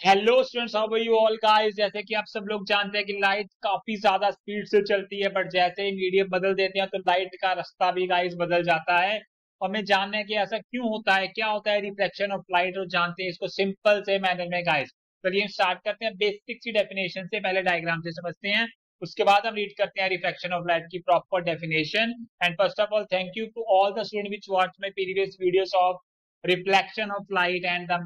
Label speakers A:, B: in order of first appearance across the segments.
A: Hello students, how are you all guys. जैसे कि आप सब लोग जानते हैं कि लाइट काफी ज्यादा स्पीड से चलती है, बट जैसे ही मीडियम बदल देते हैं तो लाइट का रास्ता भी गाइस बदल जाता है। और हमें जानना है कि ऐसा क्यों होता है, क्या होता है रिफ्लेक्शन ऑफ लाइट, और जानते हैं इसको सिंपल से मैनर में गाइस। चलिए स्टार्ट करते हैं बेसिक सी डेफिनेशन से। पहले डायग्राम से समझते हैं, उसके बाद हम रीड करते हैं रिफ्लेक्शन ऑफ लाइट की proper definition. And first of all thank you to all the student which watch my previous videos of reflection of light and the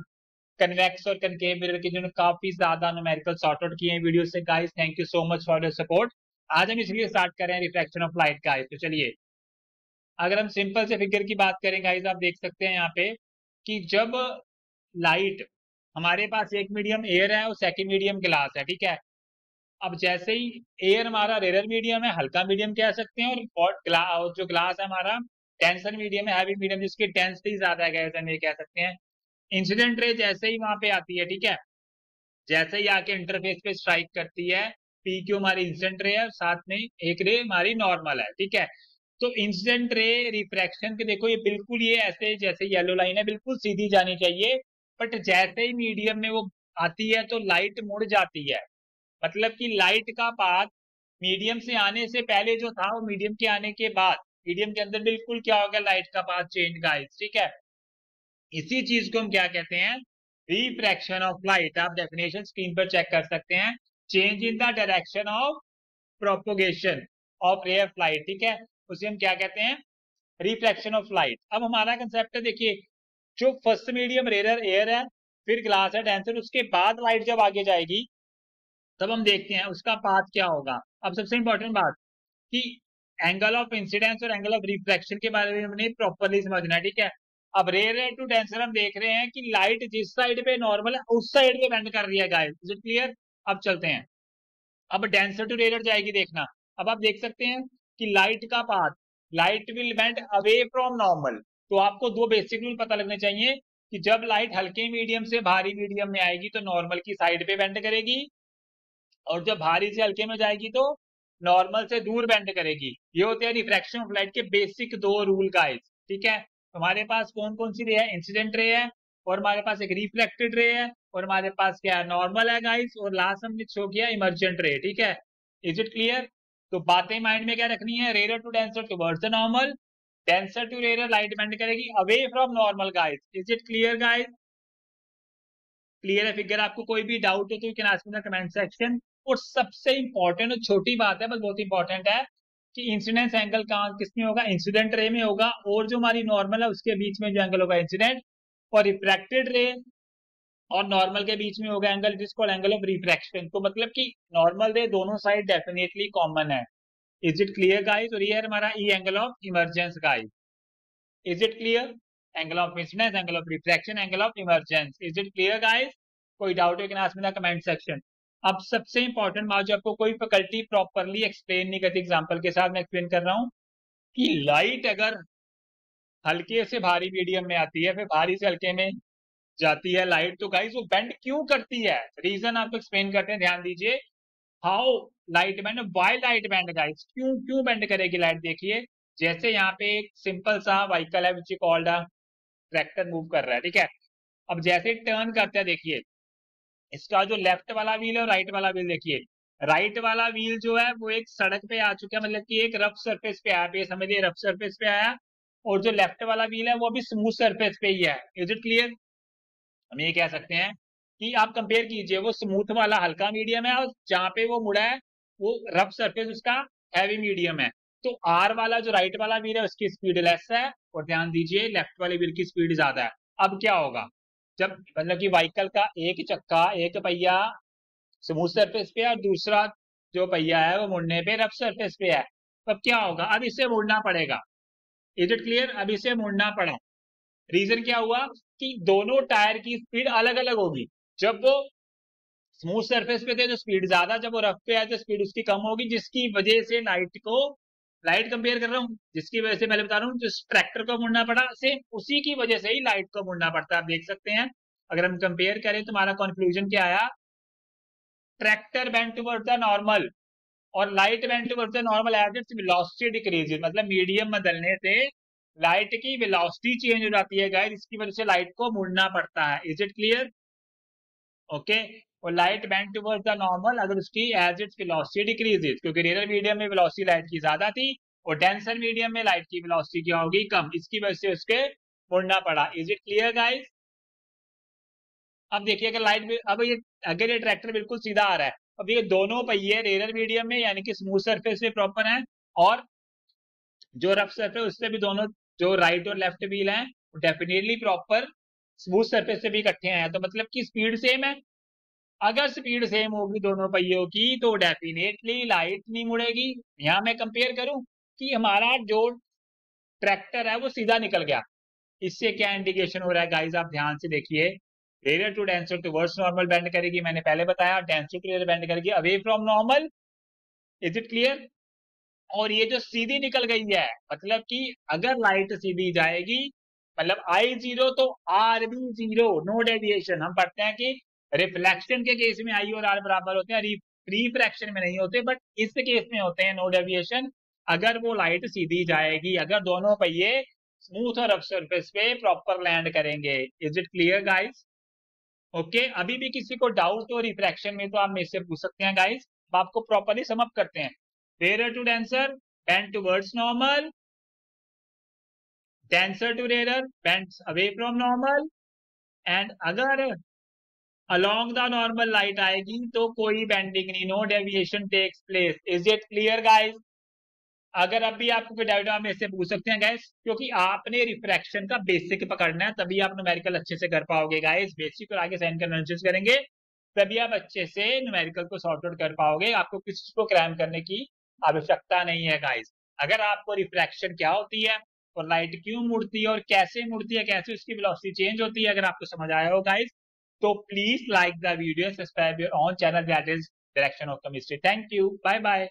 A: convex और कनकेव मिरर के जिन्होंने काफी ज्यादा न्यूमेरिकल सॉर्ट आउट किए हैं video से। Guys thank you so much for your support. आज हम इसलिए स्टार्ट कर रहे हैं रिफ्लेक्शन ऑफ लाइट गाइस। तो चलिए, अगर हम सिंपल से फिगर की बात करें गाइस, आप देख सकते हैं यहाँ पे कि जब लाइट, हमारे पास एक मीडियम एयर है और सेकंड मीडियम ग्लास है, ठीक है। अब जैसे ही एयर हमारा रेयर मीडियम है, हल्का मीडियम कह सकते हैं, और जो ग्लास है हमारा डेंसर मीडियम है, हैवी मीडियम, जिसकी डेंसिटी ज्यादा है, हम ये कह सकते हैं। इंसिडेंट रे जैसे ही वहां पे आती है, ठीक है, जैसे ही आके इंटरफेस पे स्ट्राइक करती है, पी क्यू हमारी इंसिडेंट रे है, साथ में एक रे हमारी नॉर्मल है, ठीक है। तो इंसिडेंट रे रिफ्रैक्शन के देखो, ये बिल्कुल ये ऐसे जैसे येलो लाइन है, बिल्कुल सीधी जानी चाहिए। बट जैसे ही मीडियम में वो आती है तो लाइट मुड़ जाती है। मतलब कि लाइट का पाथ मीडियम से आने से पहले जो था, वो मीडियम के आने के बाद मीडियम के अंदर बिल्कुल क्या हो गया, लाइट का पाथ चेंज गाइस, ठीक है। इसी चीज को हम क्या कहते हैं, रिफ्रैक्शन ऑफ लाइट। आप डेफिनेशन स्क्रीन पर चेक कर सकते हैं। Change in the direction of propagation of ray of light, ठीक है, उसे हम क्या कहते हैं, रिफ्रैक्शन ऑफ लाइट। अब हमारा कंसेप्ट है, देखिए, जो फर्स्ट मीडियम रेयर एयर है, फिर ग्लास है, डेंसर, उसके बाद लाइट जब आगे जाएगी तब हम देखते हैं उसका पाथ क्या होगा। अब सबसे इंपॉर्टेंट बात कि एंगल ऑफ इंसिडेंस और एंगल ऑफ रिफ्लेक्शन के बारे में हमने प्रॉपरली समझना है, ठीक है। अब रेयर टू डेंसर हम देख रहे हैं कि लाइट जिस साइड पे नॉर्मल है उस साइड पे बेंड कर रही है गाइस, इज इट क्लियर। अब चलते हैं, अब डेंसर टू रेयर जाएगी, देखना। अब आप देख सकते हैं कि लाइट का path, light will bend away from normal. तो आपको दो बेसिक रूल पता लगने चाहिए कि जब लाइट हल्के मीडियम से भारी मीडियम में आएगी तो नॉर्मल की साइड पे बेंड करेगी, और जब भारी से हल्के में जाएगी तो नॉर्मल से दूर बेंड करेगी। ये होते हैं रिफ्रैक्शन ऑफ लाइट के बेसिक दो रूल गाइस, ठीक है। हमारे पास कौन कौन सी रे है, इंसिडेंट रे है, और हमारे पास एक रिफ्लेक्टेड रे है, और हमारे पास क्या है, नॉर्मल है गाइस, और लास्ट हमने शो किया इमर्जेंट रे, ठीक है। Is it clear. तो बातें माइंड में क्या रखनी है, rare to denser towards the normal, denser to rare light bend करेगी away from normal guys. Is it clear guys. Clear है फिगर। आपको कोई भी डाउट हो तो you can ask in the comment section. और सबसे इंपॉर्टेंट और छोटी बात है, बस बहुत इंपॉर्टेंट है, कि इंसिडेंस एंगल कहाँ किसमें होगा, इंसिडेंट रे में होगा, और जो हमारी नॉर्मल है उसके बीच में जो एंगल होगा इंसिडेंट, और रिफ्रैक्टेड रे और नॉर्मल के बीच में होगा एंगल, जिसको एंगल ऑफ रिफ्रैक्शन। तो मतलब कि नॉर्मल रे दोनों साइड डेफिनेटली कॉमन है। Is it clear guys. और ये है हमारा E angle of emergence guys. Is it clear. Angle of incidence, angle of refraction, angle of emergence. Is it clear guys. कोई डाउट है कि ना, इसमें कमेंट सेक्शन। अब सबसे इंपॉर्टेंट बात, जो आपको कोई फैकल्टी प्रॉपरली एक्सप्लेन नहीं करती, एग्जांपल के साथ मैं एक्सप्लेन कर रहा हूँ कि लाइट अगर हल्के से भारी मीडियम में आती है, फिर भारी से हल्के में जाती है लाइट, तो गाइस वो बेंड क्यों करती है, रीजन आपको एक्सप्लेन करते हैं, ध्यान दीजिए। How light bend, why light bend guys, क्यों क्यों बेंड करेगी लाइट, देखिए। जैसे यहाँ पे एक सिंपल सा व्हीकल है विच कॉल्ड अ ट्रैक्टर, मूव कर रहा है, ठीक है। अब जैसे टर्न करता है, देखिए, इसका जो लेफ्ट वाला व्हील है और राइट वाला व्हील, देखिए, राइट वाला व्हील जो है वो एक सड़क पे आ चुका है, मतलब कि एक रफ सरफेस पे आया, ये समझिए रफ सरफेस पे आया। और जो लेफ्ट वाला व्हील है वो अभी स्मूथ सरफेस पे ही है। Is it clear. हम ये कह सकते हैं कि आप कंपेयर कीजिए, वो स्मूथ वाला हल्का मीडियम है, और जहां पे वो मुड़ा है वो रफ सरफेस उसका हैवी मीडियम है। तो आर वाला जो राइट वाला व्हील है उसकी स्पीड लेस है, और ध्यान दीजिए लेफ्ट वाले व्हील की स्पीड ज्यादा है। अब क्या होगा, जब मतलब कि व्हीकल का एक चक्का, एक पहिया स्मूथ सरफेस पे है, और दूसरा जो पहिया है वो मुड़ने पे रफ सरफेस पे है, तब क्या होगा, अब इसे मुड़ना पड़ेगा। Is it clear. अब इसे मुड़ना पड़ा, रीजन क्या हुआ कि दोनों टायर की स्पीड अलग अलग होगी। जब वो स्मूथ सरफेस पे थे तो स्पीड ज्यादा, जब वो रफ पे आए तो स्पीड उसकी कम होगी, जिसकी वजह से लाइट कंपेयर कर रहा हूँ, जिसकी वजह से पहले बता रहा हूँ, जिस ट्रैक्टर को मुड़ना पड़ा, सेम उसी की वजह से ही लाइट को मुड़ना पड़ता है। आप देख सकते हैं, अगर हम कंपेयर करें तो हमारा कंक्लूजन क्या आया, tractor bend towards the normal और light bend towards the normal as its velocity decreases. मतलब मीडियम बदलने से लाइट की वेलोसिटी चेंज हो जाती है गाइस, इसकी वजह से लाइट को मुड़ना पड़ता है। Is it clear. ओके। और light bend towards the normal अगर उसकी एज इट्स वेलोसिटी डिक्रीजेस, क्योंकि रेयर मीडियम में वेलोसिटी लाइट की ज्यादा थी और डेंसर मीडियम में लाइट की वेलोसिटी क्या होगी, कम, इसकी वजह से उसके मुड़ना पड़ा। Is it clear guys? अब देखिए अगर लाइट अब ये अगर ये ट्रैक्टर बिल्कुल सीधा आ रहा है, अब ये दोनों पहिए रेयर मीडियम में यानी कि स्मूथ सरफेस पे प्रॉपर है, और जो रफ सरफेस उससे भी दोनों जो राइट और लेफ्ट व्हील हैं डेफिनेटली प्रॉपर स्मूथ सरफेस से भी इकट्ठे हैं, तो मतलब कि स्पीड सेम है। अगर स्पीड सेम होगी दोनों पहियों की तो डेफिनेटली लाइट नहीं मुड़ेगी। यहां मैं कंपेयर करूं कि हमारा जो ट्रैक्टर है वो सीधा निकल गया, इससे क्या इंडिकेशन हो रहा है गाइस, आप ध्यान से देखिए। Rare to denser towards normal bend करेगी, मैंने पहले बताया, डेंसर टू रेयर बेंड करेगी away from normal. Is it clear? और ये जो सीधी निकल गई है मतलब कि अगर लाइट सीधी जाएगी मतलब आई जीरो तो आर भी जीरो, नो डेविएशन। हम पढ़ते हैं कि रिफ्लेक्शन के केस में आई और आर बराबर होते हैं, रिफ्रैक्शन में नहीं होते, बट इस केस में होते हैं नो डेविएशन। अगर वो लाइट सीधी जाएगी, अगर दोनों पहिए स्मूथ और रफ सरफेस पे प्रॉपर लैंड करेंगे। Is it clear guys? Okay. अभी भी किसी को डाउट हो रिफ्रैक्शन में तो आप मेरे से पूछ सकते हैं गाइस, आपको प्रॉपरली सम अप करते हैं। Rare to denser bend towards normal, denser to rare bends away from normal, and अगर अलोंग द नॉर्मल लाइट आएगी तो कोई बेंडिंग नहीं, no deviation takes place. Is it clear guys? अगर अभी आपको कोई डाउट आप मेरे से पूछ सकते हैं गाइस, क्योंकि आपने रिफ्रैक्शन का बेसिक पकड़ना है, तभी आप न्यूमेरिकल अच्छे से कर पाओगे गाइस। बेसिक और आगे साइन कन्वेंशन करेंगे तभी आप अच्छे से न्यूमेरिकल को सॉर्ट आउट कर पाओगे, आपको किसी को क्रैम करने की आवश्यकता नहीं है गाइस। अगर आपको रिफ्रैक्शन क्या होती है और लाइट क्यों मुड़ती है और कैसे मुड़ती है, कैसे उसकी वेलोसिटी चेंज होती है, अगर आपको समझ आया हो गाइस, तो please like the video, subscribe your own channel that is direction of chemistry. Thank you, bye bye.